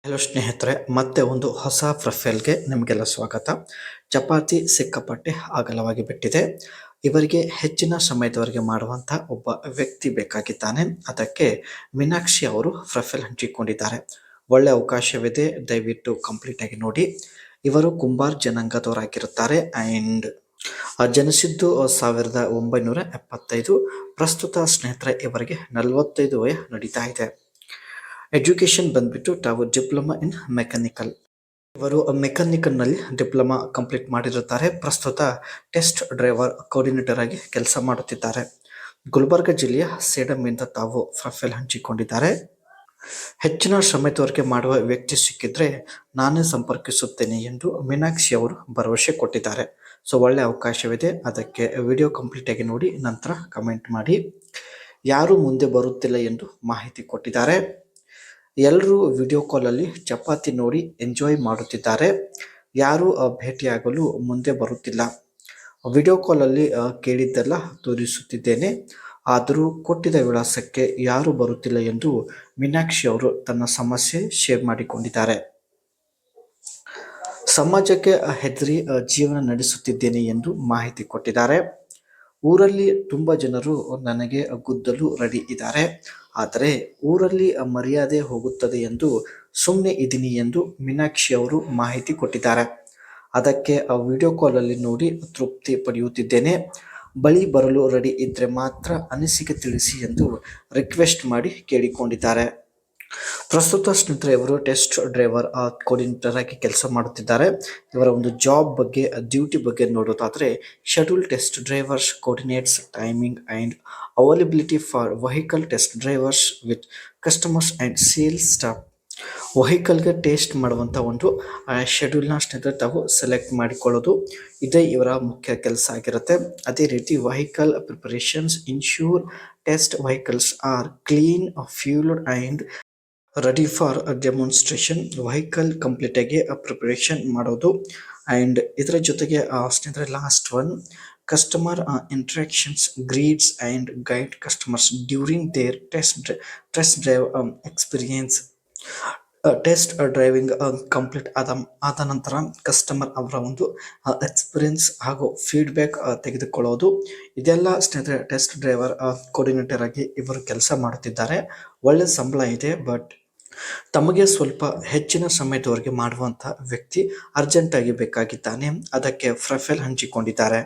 Hello ಸ್ನೇಹಿತರೆ, ಮತ್ತೆ ಒಂದು ಹೊಸ ಪ್ರೊಫೈಲ್ಗೆ ನಿಮಗೆಲ್ಲ ಸ್ವಾಗತ. ಚಪಾತಿ ಸಿಕ್ಕಾಪಟ್ಟೆ ಅಗಲವಾಗಿ ಬಿಟ್ಟಿದೆ. ಇವರಿಗೆ ಹೆಚ್ಚಿನ ಸಮಯದವರೆಗೆ ಮಾಡುವಂಥ ಒಬ್ಬ ವ್ಯಕ್ತಿ ಬೇಕಾಗಿದ್ದಾನೆ. ಅದಕ್ಕೆ ಮೀನಾಕ್ಷಿ ಅವರು ಪ್ರೊಫೈಲ್ ಹಂಚಿಕೊಂಡಿದ್ದಾರೆ. ಒಳ್ಳೆ ಅವಕಾಶವಿದೆ, ದಯವಿಟ್ಟು ಕಂಪ್ಲೀಟ್ ಆಗಿ ನೋಡಿ. ಇವರು ಕುಂಬಾರ್ ಜನಾಂಗದವರಾಗಿರುತ್ತಾರೆ ಆ್ಯಂಡ್ ಜನಿಸಿದ್ದು 1975. ಪ್ರಸ್ತುತ ಸ್ನೇಹಿತರೆ ಇವರಿಗೆ 45 ವಯ ನಡೀತಾ ಇದೆ. ಎಜುಕೇಷನ್ ಬಂದ್ಬಿಟ್ಟು ತಾವು ಡಿಪ್ಲೊಮಾ ಇನ್ ಮೆಕ್ಯಾನಿಕಲ್. ಇವರು ಮೆಕ್ಯಾನಿಕಲ್ನಲ್ಲಿ ಡಿಪ್ಲೊಮಾ ಕಂಪ್ಲೀಟ್ ಮಾಡಿರುತ್ತಾರೆ. ಪ್ರಸ್ತುತ ಟೆಸ್ಟ್ ಡ್ರೈವರ್ ಕೋಆರ್ಡಿನೇಟರ್ ಆಗಿ ಕೆಲಸ ಮಾಡುತ್ತಿದ್ದಾರೆ. ಗುಲ್ಬರ್ಗ ಜಿಲ್ಲೆಯ ಸೇಡಂನಿಂದ ತಾವು ಪ್ರೊಫೈಲ್ ಹಂಚಿಕೊಂಡಿದ್ದಾರೆ. ಹೆಚ್ಚಿನ ಸಮಯದವರೆಗೆ ಮಾಡುವ ವ್ಯಕ್ತಿ ಸಿಕ್ಕಿದ್ರೆ ನಾನೇ ಸಂಪರ್ಕಿಸುತ್ತೇನೆ ಎಂದು ಮೀನಾಕ್ಷಿ ಅವರು ಭರವಸೆ ಕೊಟ್ಟಿದ್ದಾರೆ. ಸೊ ಒಳ್ಳೆ ಅವಕಾಶವಿದೆ, ಅದಕ್ಕೆ ವಿಡಿಯೋ ಕಂಪ್ಲೀಟ್ ಆಗಿ ನೋಡಿ, ನಂತರ ಕಮೆಂಟ್ ಮಾಡಿ. ಯಾರು ಮುಂದೆ ಬರುತ್ತಿಲ್ಲ ಎಂದು ಮಾಹಿತಿ ಕೊಟ್ಟಿದ್ದಾರೆ. ಎಲ್ಲರೂ ವಿಡಿಯೋ ಕಾಲಲ್ಲಿ ಚಪಾತಿ ನೋಡಿ ಎಂಜಾಯ್ ಮಾಡುತ್ತಿದ್ದಾರೆ. ಯಾರೂ ಭೇಟಿಯಾಗಲು ಮುಂದೆ ಬರುತ್ತಿಲ್ಲ. ವಿಡಿಯೋ ಕಾಲಲ್ಲಿ ಕೇಳಿದ್ದೆಲ್ಲ ತೋರಿಸುತ್ತಿದ್ದೇನೆ, ಆದರೂ ಕೊಟ್ಟಿದ್ದ ವಿಳಾಸಕ್ಕೆ ಯಾರೂ ಬರುತ್ತಿಲ್ಲ ಎಂದು ಮೀನಾಕ್ಷಿ ಅವರು ತನ್ನ ಸಮಸ್ಯೆ ಶೇರ್ ಮಾಡಿಕೊಂಡಿದ್ದಾರೆ. ಸಮಾಜಕ್ಕೆ ಹೆದರಿ ಜೀವನ ನಡೆಸುತ್ತಿದ್ದೇನೆ ಎಂದು ಮಾಹಿತಿ ಕೊಟ್ಟಿದ್ದಾರೆ. ಊರಲ್ಲಿ ತುಂಬ ಜನರು ನನಗೆ ಗುದ್ದಲು ರೆಡಿ ಇದ್ದಾರೆ, ಆದರೆ ಊರಲ್ಲಿ ಮರ್ಯಾದೆ ಹೋಗುತ್ತದೆ ಎಂದು ಸುಮ್ಮನೆ ಇದ್ದೀನಿ ಎಂದು ಮೀನಾಕ್ಷಿ ಅವರು ಮಾಹಿತಿ ಕೊಟ್ಟಿದ್ದಾರೆ. ಅದಕ್ಕೆ ವಿಡಿಯೋ ಕಾಲಲ್ಲಿ ನೋಡಿ ತೃಪ್ತಿ ಪಡೆಯುತ್ತಿದ್ದೇನೆ. ಬಳಿ ಬರಲು ರೆಡಿ ಇದ್ದರೆ ಮಾತ್ರ ಅನಿಸಿಕೆ ತಿಳಿಸಿ ಎಂದು ರಿಕ್ವೆಸ್ಟ್ ಮಾಡಿ ಕೇಳಿಕೊಂಡಿದ್ದಾರೆ. ಪ್ರಸ್ತುತ ಸ್ನೇಹಿತರೆ ಇವರು ಟೆಸ್ಟ್ ಡ್ರೈವರ್ ಕೋಆರ್ಡಿನೇಟರ್ ಆಗಿ ಕೆಲಸ ಮಾಡುತ್ತಿದ್ದಾರೆ. ಇವರ ಒಂದು ಜಾಬ್ ಬಗ್ಗೆ, ಡ್ಯೂಟಿ ಬಗ್ಗೆ ನೋಡೋದಾದರೆ, schedule test drivers coordinates timing and availability for vehicle test drivers with customers and sales staff. ವೆಹಿಕಲ್ಗೆ ಟೆಸ್ಟ್ ಮಾಡುವಂಥ ಒಂದು ಶೆಡ್ಯೂಲ್ನ ಸ್ನೇಹಿತರೆ ತಾವು ಸೆಲೆಕ್ಟ್ ಮಾಡಿಕೊಳ್ಳೋದು, ಇದೇ ಇವರ ಮುಖ್ಯ ಕೆಲಸ ಆಗಿರುತ್ತೆ. ಅದೇ ರೀತಿ vehicle preparations ensure test vehicles are clean, fueled and ready for demonstration. Vehicle ಕಂಪ್ಲೀಟಾಗಿ ಪ್ರಿಪರೇಷನ್ ಮಾಡೋದು. ಆ್ಯಂಡ್ ಇದರ ಜೊತೆಗೆ ಸ್ನೇಹಿತರೆ last one, customer interactions, greets and guide customers during their test drive experience. Test driving complete ಆದ ನಂತರ customer ಅವರ ಒಂದು experience ಹಾಗೂ ಫೀಡ್ಬ್ಯಾಕ್ ತೆಗೆದುಕೊಳ್ಳೋದು. ಇದೆಲ್ಲ ಸ್ನೇಹಿತರೆ ಟೆಸ್ಟ್ ಡ್ರೈವರ್ ಕೋಆರ್ಡಿನೇಟರ್ ಆಗಿ ಇವರು ಕೆಲಸ ಮಾಡುತ್ತಿದ್ದಾರೆ. ಒಳ್ಳೆ ಸಂಬಳ ಇದೆ, ಬಟ್ ತಮಗೆ ಸ್ವಲ್ಪ ಹೆಚ್ಚಿನ ಸಮಯದವರೆಗೆ ಮಾಡುವಂಥ ವ್ಯಕ್ತಿ ಅರ್ಜೆಂಟಾಗಿ ಬೇಕಾಗಿದ್ದಾನೆ. ಅದಕ್ಕೆ ಪ್ರೊಫೈಲ್ ಹಂಚಿಕೊಂಡಿದ್ದಾರೆ.